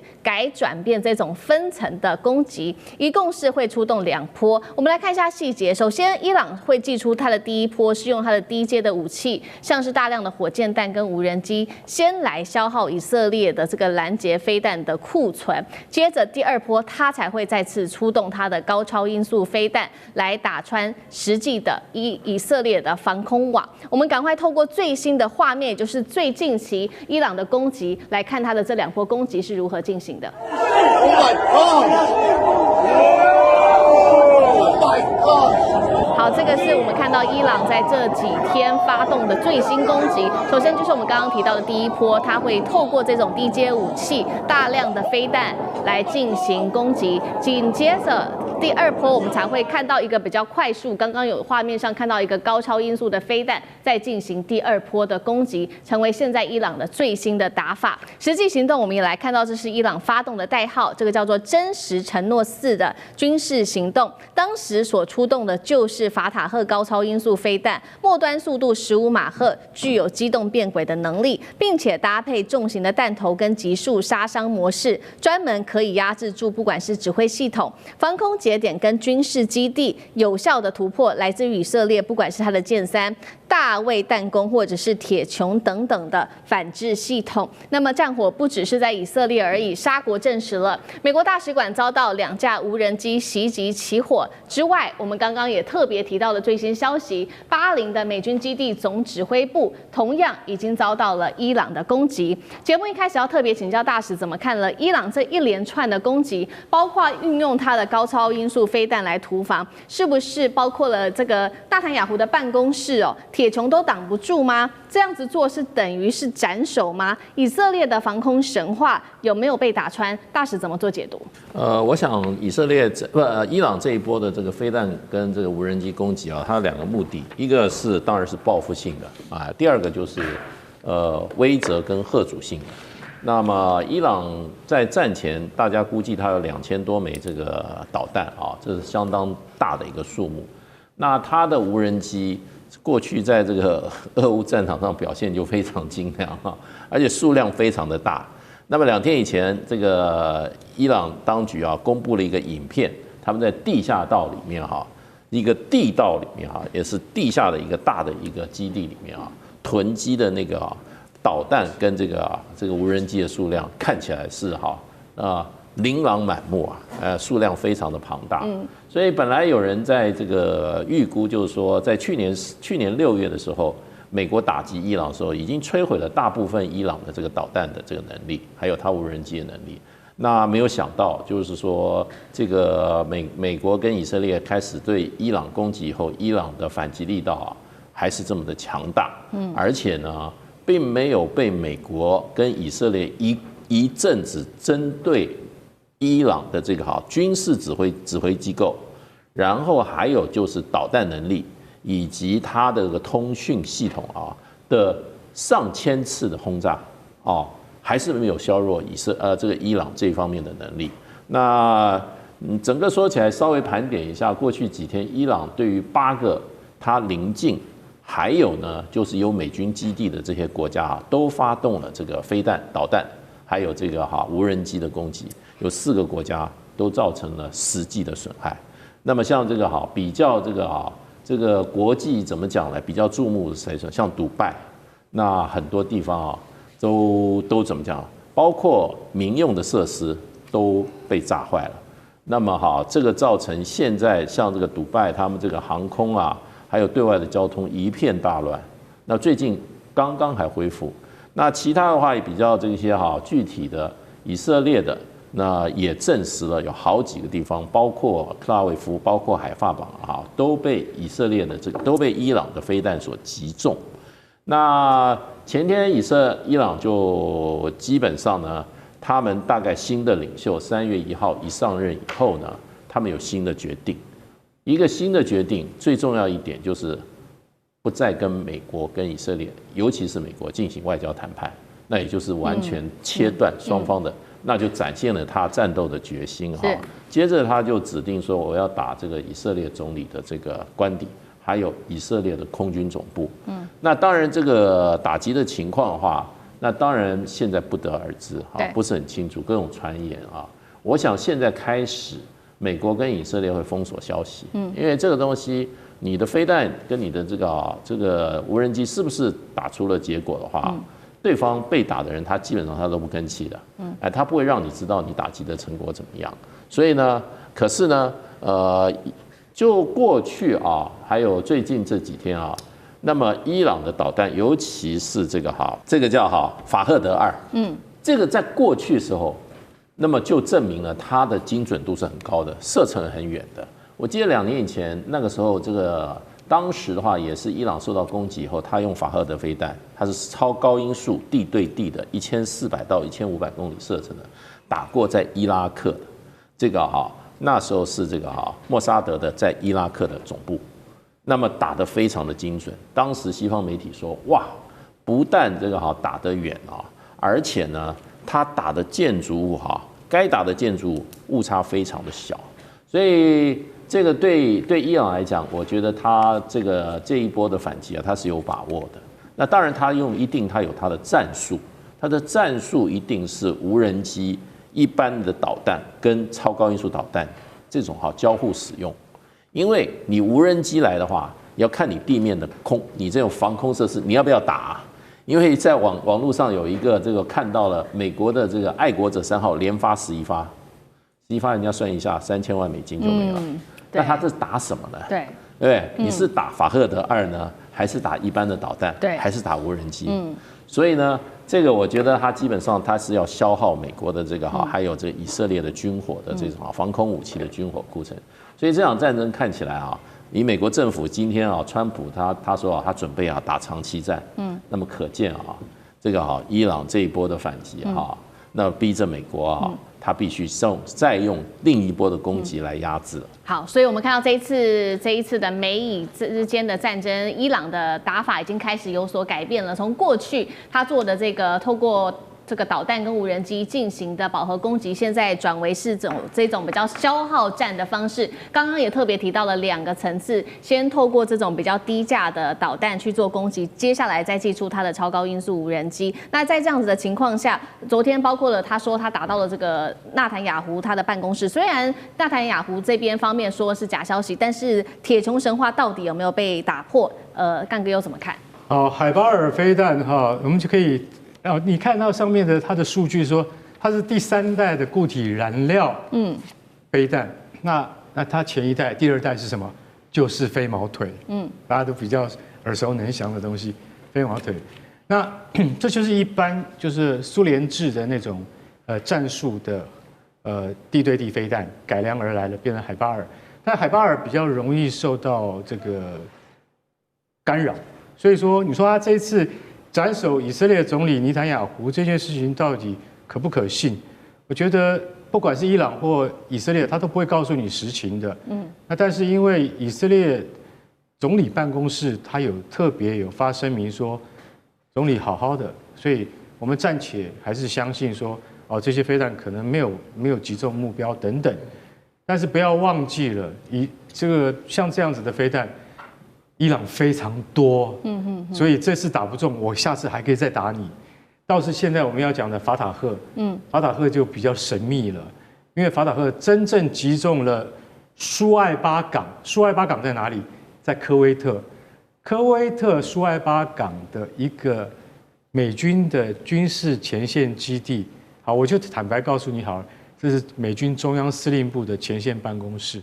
转变这种分层的攻击，一共是会出动2波。我们来看一下细节。首先，伊朗会祭出它的第一波是用它的低阶的武器，像是大量的火箭弹跟无人机，先来消耗以色列的这个拦截飞弹的库存，接着第2波它才会再次出动它的高超音速飞弹来打穿实际的以色列的防空网。我们赶快透过最新的画面，也就是最近期伊朗的攻击，来看它的这2波攻击是如何进行的。好，这个是我们看到伊朗在这几天发动的最新攻击。首先就是我们刚刚提到的第一波，它会透过这种低阶武器、大量的飞弹来进行攻击。紧接着第2波，我们才会看到一个比较快速，刚刚有画面上看到一个高超音速的飞弹，再进行第2波的攻击，成为现在伊朗的最新的打法。实际行动我们也来看到，这是伊朗发动的代号，这个叫做真实承诺4的军事行动。当时所出动的就是法塔赫高超音速飞弹，末端速度15马赫，具有机动变轨的能力，并且搭配重型的弹头跟急速杀伤模式，专门可以压制住不管是指挥系统、防空节点跟军事基地，有效的突破来自于以色列，不管是它的剑3、大卫弹弓或者是铁穹等等的反制系统。那么战火不只是在以色列而已，沙国证实了美国大使馆遭到2架无人机袭击起火之外，我们刚刚也特别提到的最新消息，巴林的美军基地总指挥部同样已经遭到了伊朗的攻击。节目一开始要特别请教大使怎么看了伊朗这一连串的攻击，包括运用它的高超音速飞弹来突防，是不是包括了这个纳坦雅胡的办公室铁穹都挡不住吗？这样子做是等于是斩首吗？以色列的防空神话有没有被打穿？大使怎么做解读？我想伊朗这一波的这个飞弹跟这个无人机攻击啊，它有2个目的，一个是当然是报复性的啊，第2个就是威慑跟吓阻性的。那么伊朗在战前，大家估计它有2000多枚这个导弹啊，这是相当大的一个数目。那它的无人机过去在这个俄乌战场上表现就非常精良哈，而且数量非常的大。那么2天以前，这个伊朗当局公布了一个影片，他们在地下道里面一个地道里面也是地下的一个大的一个基地里面囤积的那个导弹跟这个无人机的数量看起来是琳琅满目数量非常的庞大。所以本来有人在这个预估，就是说在去年6月的时候，美国打击伊朗的时候，已经摧毁了大部分伊朗的这个导弹的这个能力，还有它无人机的能力。那没有想到，就是说这个美国跟以色列开始对伊朗攻击以后，伊朗的反击力道还是这么的强大。而且呢，并没有被美国跟以色列一阵子针对伊朗的这个军事指挥机构，然后还有就是导弹能力以及它的这个通讯系统的上千次的轰炸还是没有削弱这个伊朗这一方面的能力。那整个说起来，稍微盘点一下，过去几天伊朗对于8个它邻近，还有呢就是有美军基地的这些国家都发动了这个飞弹、导弹，还有这个无人机的攻击，有4个国家都造成了实际的损害。那么像这个比较这个国际怎么讲呢？比较注目的谁说？像杜拜，那很多地方都怎么讲？包括民用的设施都被炸坏了。那么这个造成现在像这个杜拜他们这个航空还有对外的交通一片大乱。那最近刚刚还恢复。那其他的话也比较这些具体的以色列的，那也证实了有好几个地方，包括特拉维夫，包括海法榜都被以色列的都被伊朗的飞弹所击中。那前天伊朗就基本上呢，他们大概新的领袖3月1号一上任以后呢，他们有新的决定。一个新的决定，最重要一点就是不再跟美国跟以色列，尤其是美国进行外交谈判，那也就是完全切断双方的，那就展现了他战斗的决心接着他就指定说，我要打这个以色列总理的这个官邸，还有以色列的空军总部。那当然这个打击的情况的话，那当然现在不得而知不是很清楚，各种传言我想现在开始，美国跟以色列会封锁消息，因为这个东西，你的飞弹跟你的这个无人机是不是打出了结果的话，对方被打的人他基本上他都不吭气的，他不会让你知道你打击的成果怎么样。所以呢，可是呢，就过去还有最近这几天那么伊朗的导弹，尤其是这个叫法赫德2，这个在过去时候，那么就证明了它的精准度是很高的，射程很远的。我记得2年以前那个时候，当时的话也是伊朗受到攻击以后，他用法赫德飞弹，它是超高音速地对地的1400到1500公里射程的，打过在伊拉克的这个那时候是这个莫萨德的在伊拉克的总部，那么打得非常的精准。当时西方媒体说，哇，不但这个打得远而且呢，他打的建筑物该打的建筑物误差非常的小，所以这个对伊朗来讲，我觉得他这一波的反击他是有把握的。那当然他有他的战术，他的战术一定是无人机、一般的导弹跟超高音速导弹这种交互使用，因为你无人机来的话，要看你地面的你这种防空设施你要不要打。因为在网络上有一个看到了美国的这个爱国者3号连发11发，11发人家算一下3000万美金就没了。那他这打什么呢？对，你是打法赫德2呢，还是打一般的导弹？还是打无人机？所以呢，这个我觉得他基本上他是要消耗美国的还有这以色列的军火的这种防空武器的军火库存。所以这场战争看起来以美国政府今天川普他说他准备打长期战，那么可见这个伊朗这一波的反击那逼着美国他必须再用另一波的攻击来压制。好，所以我们看到这一次的美以之间的战争，伊朗的打法已经开始有所改变了。从过去他做的透过这个导弹跟无人机进行的饱和攻击，现在转为是这种比较消耗战的方式。刚刚也特别提到了2个层次，先透过这种比较低价的导弹去做攻击，接下来再祭出它的超高音速无人机。那在这样子的情况下，昨天包括了他说他打到了这个纳坦雅胡他的办公室，虽然纳坦雅胡这边方面说是假消息，但是铁穹神话到底有没有被打破？干哥又怎么看？海巴尔飞弹我们就可以。你看到上面的它的数据说，它是第3代的固体燃料飞弹，那它前一代、第2代是什么？就是飞毛腿，大家都比较耳熟能详的东西，飞毛腿。那这就是一般就是苏联制的那种战术的地对地飞弹改良而来的，变成海巴尔。但海巴尔比较容易受到这个干扰，所以说你说他这一次斩首以色列总理尼坦雅胡这件事情到底可不可信？我觉得不管是伊朗或以色列，他都不会告诉你实情的。那但是因为以色列总理办公室他特别有发声明说，总理好好的，所以我们暂且还是相信说，这些飞弹可能没有击中目标等等。但是不要忘记了，像这样子的飞弹，伊朗非常多，所以这次打不中，我下次还可以再打你。倒是现在我们要讲的法塔赫，法塔赫就比较神秘了，因为法塔赫真正击中了苏艾巴港。苏艾巴港在哪里？在科威特。科威特苏艾巴港的一个美军的军事前线基地。好，我就坦白告诉你好了，这是美军中央司令部的前线办公室，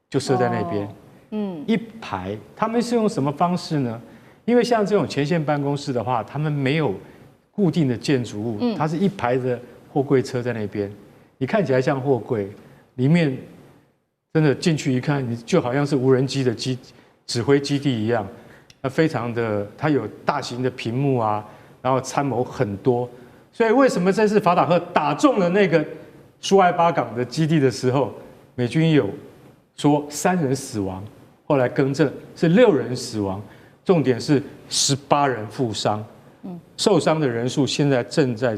就设在那边。一排，他们是用什么方式呢？因为像这种前线办公室的话，他们没有固定的建筑物，它是一排的货柜车在那边，你看起来像货柜，里面真的进去一看，你就好像是无人机的指挥基地一样。那非常的，它有大型的屏幕啊，然后参谋很多，所以为什么这次法塔赫打中了那个苏艾巴港的基地的时候，美军有说3人死亡，后来更正是6人死亡，重点是18人负伤，受伤的人数现在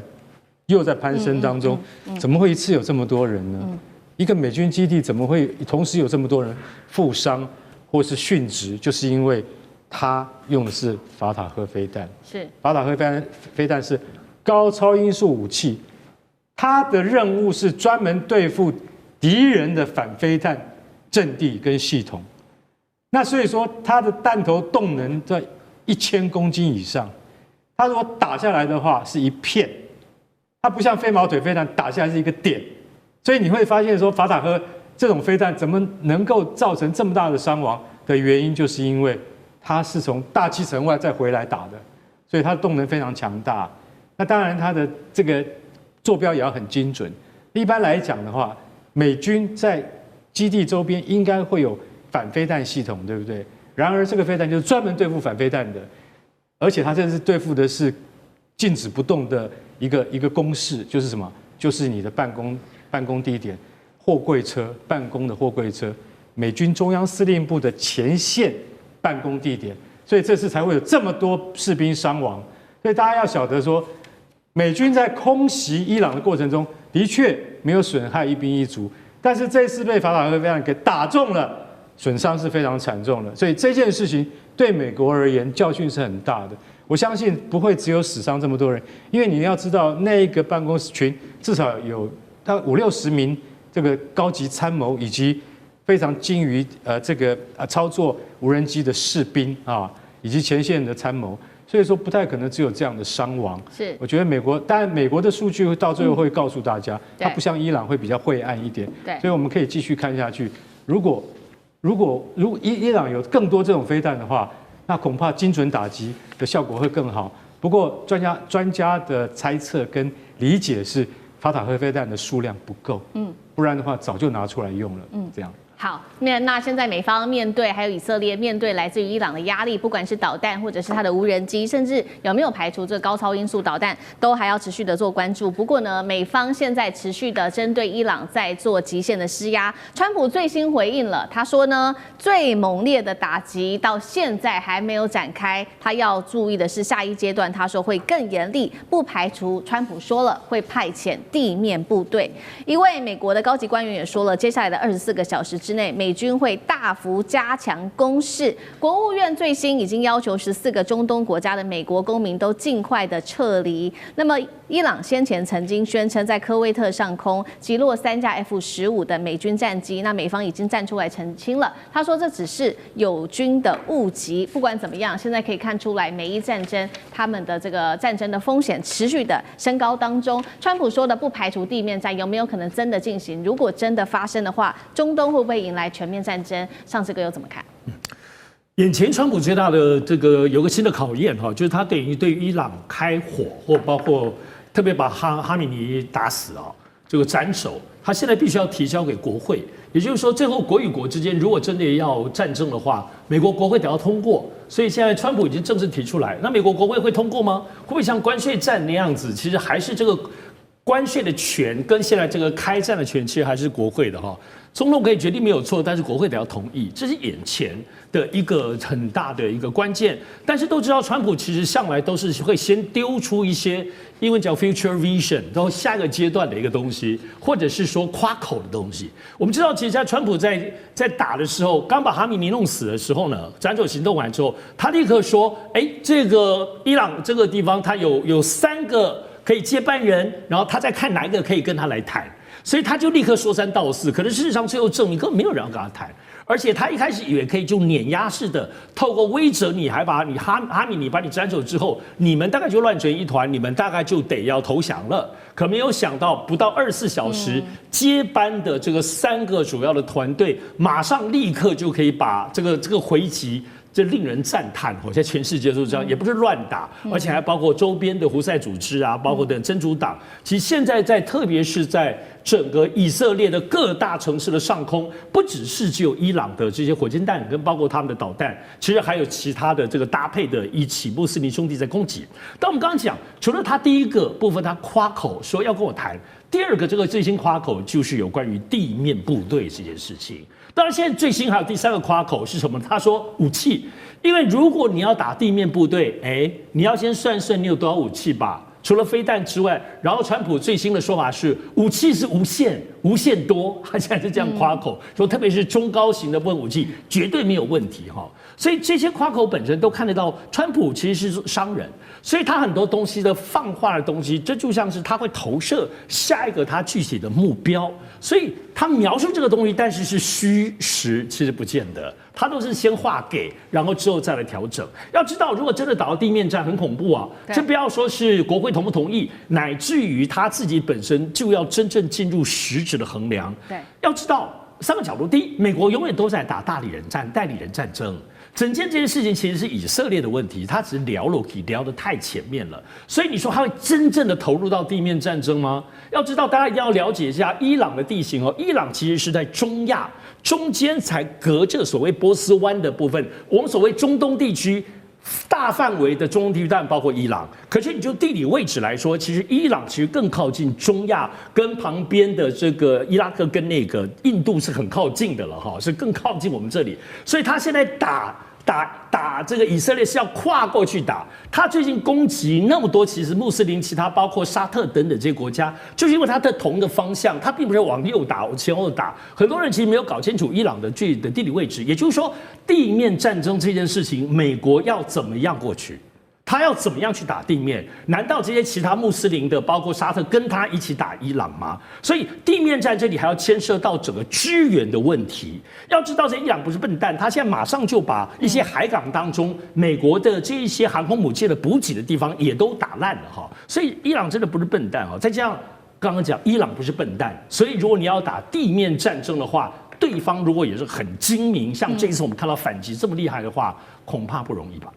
又在攀升当中，怎么会一次有这么多人呢？一个美军基地怎么会同时有这么多人负伤或是殉职？就是因为他用的是法塔赫飞弹，法塔赫飞弹是高超音速武器，它的任务是专门对付敌人的反飞弹阵地跟系统。那所以说，它的弹头动能在1000公斤以上，它如果打下来的话是一片，它不像飞毛腿飞弹打下来是一个点，所以你会发现说，法塔赫这种飞弹怎么能够造成这么大的伤亡的原因，就是因为它是从大气层外再回来打的，所以它的动能非常强大。那当然，它的这个坐标也要很精准。一般来讲的话，美军在基地周边应该会有反飞弹系统，对不对？然而，这个飞弹就是专门对付反飞弹的，而且它这次对付的是静止不动的一个公式，就是什么？就是你的办公地点，货柜车办公的货柜车，美军中央司令部的前线办公地点，所以这次才会有这么多士兵伤亡。所以大家要晓得说，美军在空袭伊朗的过程中，的确没有损害一兵一卒，但是这次被法塔赫飞弹给打中了，损伤是非常惨重的。所以这件事情对美国而言教训是很大的。我相信不会只有死伤这么多人，因为你要知道，那个办公室群至少有大概50-60名这个高级参谋以及非常精于操作无人机的士兵啊，以及前线的参谋，所以说不太可能只有这样的伤亡。是，我觉得当然美国的数据到最后会告诉大家，它不像伊朗会比较晦暗一点。对，所以我们可以继续看下去。如果伊朗有更多这种飞弹的话，那恐怕精准打击的效果会更好。不过专家的猜测跟理解是，法塔赫飞弹的数量不够，不然的话早就拿出来用了，这样。好，那现在美方面对，还有以色列面对来自于伊朗的压力，不管是导弹或者是它的无人机，甚至有没有排除这个高超音速导弹，都还要持续的做关注。不过呢，美方现在持续的针对伊朗在做极限的施压。川普最新回应了，他说呢，最猛烈的打击到现在还没有展开，他要注意的是下一阶段，他说会更严厉，不排除川普说了会派遣地面部队。一位美国的高级官员也说了，接下来的24个小时之内，美军会大幅加强攻势。国务院最新已经要求14个中东国家的美国公民都尽快的撤离。那么，伊朗先前曾经宣称在科威特上空击落3架 F-15的美军战机，那美方已经站出来澄清了，他说这只是友军的误击。不管怎么样，现在可以看出来，美伊战争他们的这个战争的风险持续的升高当中。川普说的不排除地面战，有没有可能真的进行？如果真的发生的话，中东会不会迎来全面战争？上次哥又怎么看？眼前川普最大的这个有个新的考验哈，就是他等于对伊朗开火，或包括特别把哈米尼打死啊，这个斩首，他现在必须要提交给国会。也就是说，最后国与国之间如果真的要战争的话，美国国会得要通过。所以现在川普已经正式提出来，那美国国会会通过吗？会不会像关税战那样子？其实还是这个关税的权跟现在这个开战的权，其实还是国会的哈。总统可以决定没有错，但是国会得要同意，这是眼前的一个很大的一个关键。但是都知道，川普其实向来都是会先丢出一些英文叫 future vision， 然后下一个阶段的一个东西，或者是说夸口的东西。我们知道，其实在川普在打的时候，刚把哈米尼弄死的时候呢，斩首行动完之后，他立刻说：“哎，这个伊朗这个地方，他有3个可以接班人，然后他再看哪一个可以跟他来谈。”所以他就立刻说3道4，可是事实上最后证明根本没有人要跟他谈，而且他一开始以为可以就碾压式的透过威慑你，还把你哈米尼把你斩首之后，你们大概就乱成一团，你们大概就得要投降了。可没有想到，不到24小时，接班的这个3个主要的团队，马上立刻就可以把这个回击。这令人赞叹，现在全世界都是这样，也不是乱打，而且还包括周边的胡塞组织啊，包括的真主党。其实现在特别是在整个以色列的各大城市的上空，不只是只有伊朗的这些火箭弹，跟包括他们的导弹，其实还有其他的这个搭配的一起穆斯林兄弟在攻击。但我们刚刚讲，除了他第一个部分他夸口说要跟我谈，第二个这个最新夸口就是有关于地面部队这件事情。当然，现在最新还有第3个夸口是什么？他说武器，因为如果你要打地面部队，你要先算算你有多少武器吧。除了飞弹之外，然后川普最新的说法是武器是无限多，他现在是这样夸口说，特别是中高型的部分武器绝对没有问题哈。所以这些夸口本身都看得到，川普其实是商人，所以他很多东西的放话的东西，这就像是他会投射下一个他具体的目标，所以他描述这个东西，但是是虚实，其实不见得。他都是先画给，然后之后再来调整。要知道，如果真的打到地面战，很恐怖啊！这不要说是国会同不同意，乃至于他自己本身就要真正进入实质的衡量。对，要知道3个角度：第一，美国永远都在打代理人战争。整件这件事情其实是以色列的问题，他只是聊得太前面了，所以你说他会真正的投入到地面战争吗？要知道，大家一定要了解一下伊朗的地形哦。伊朗其实是在中亚中间，才隔着所谓波斯湾的部分，我们所谓中东地区。大范围的中东地区当然包括伊朗，可是你就地理位置来说，其实伊朗其实更靠近中亚，跟旁边的这个伊拉克跟那个印度是很靠近的了哈，是更靠近我们这里，所以他现在打这个以色列是要跨过去打。他最近攻击那么多，其实穆斯林其他包括沙特等等这些国家，就是因为他的同一个方向，他并不是往右打、往前后打。很多人其实没有搞清楚伊朗的地理位置，也就是说，地面战争这件事情，美国要怎么样过去？他要怎么样去打地面？难道这些其他穆斯林的，包括沙特，跟他一起打伊朗吗？所以地面战这里还要牵涉到整个支援的问题。要知道，这伊朗不是笨蛋，他现在马上就把一些海港当中美国的这一些航空母舰的补给的地方也都打烂了哈。所以伊朗真的不是笨蛋哈。再加上刚刚讲，伊朗不是笨蛋，所以如果你要打地面战争的话，对方如果也是很精明，像这一次我们看到反击这么厉害的话，恐怕不容易吧。